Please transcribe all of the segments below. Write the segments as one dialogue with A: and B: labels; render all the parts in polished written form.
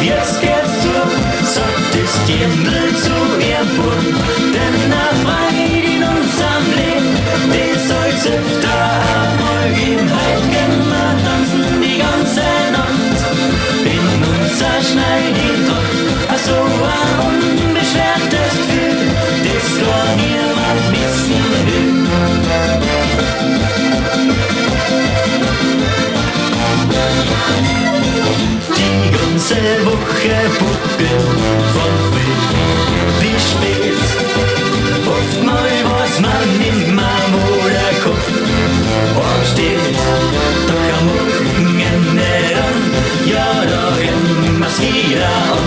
A: Jetzt geht's zu, sagt das Dirndl zu ihrem Bund. Denn nach Freude in unserem Leben, die soll's öfter einmal geben. Heut gehen wir tanzen die ganze Nacht in unser Schneidintracht. Also ein unbeschwertes Gefühl, das gar niemand missen will. Die ganze Woche buckeln von früh bis spät. Oftmal weiß man nicht mehr, wo der Kopf ansteht. Doch am Wochenende dann, ja, da rennen wir's wieder an.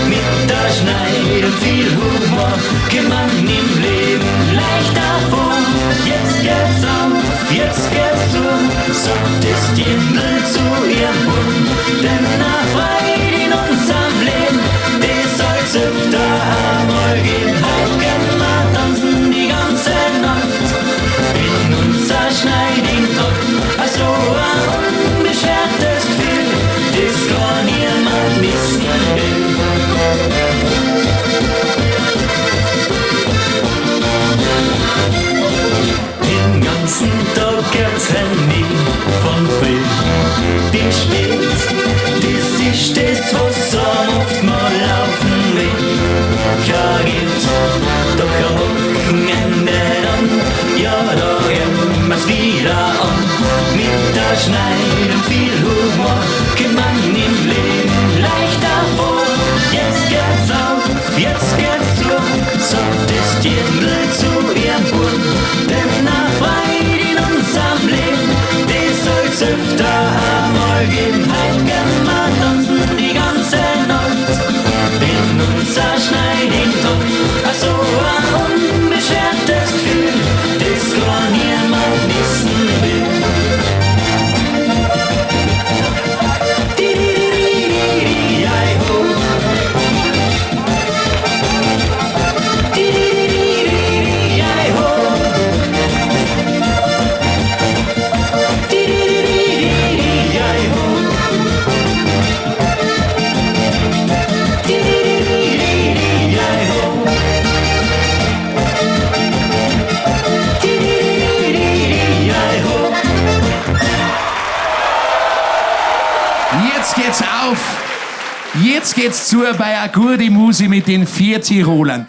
A: Mit der Schneid und viel Humor geht man im Leben leichter vor. Jetzt geht's auf, jetzt geht's zu, sagt das Dirndl zu ihrem Bund. Denn nach Freude in unserem Leben, die soll's öfter einmal geben. Heut gehen wir tanzen die ganze Nacht in unser Schneidintracht. Also ein unbeschwertes Gefühl, das gar niemand missen will. Den ganzen Tag geht's Handy von früh bis spät. Das ist das, was am oft mal laufen will. Ja, geht doch am Wochenende dann, ja, da rennen wir's wieder an. Mit der Schneid und viel Humor geht man im Leben leichter vor. Jetzt geht's auf, jetzt geht's zu, sagt das Dirndl zu ihrem Bund. Denn nach Freude in unserem Leben, die soll's öfter einmal geben. Heut gehen wir tanzen die ganze Nacht in unser Schneidintracht. Also ein unbeschwertes Gefühl, das gar niemand missen will. Di-di-di-di-di-di-di-di-ho. Di-di-di-di-di-di-di-di-ho. Di-di-di-di-di-di-di-ho.
B: Jetzt geht's auf, jetzt geht's zu bei einer guten Musik mit den 4 Tirolern.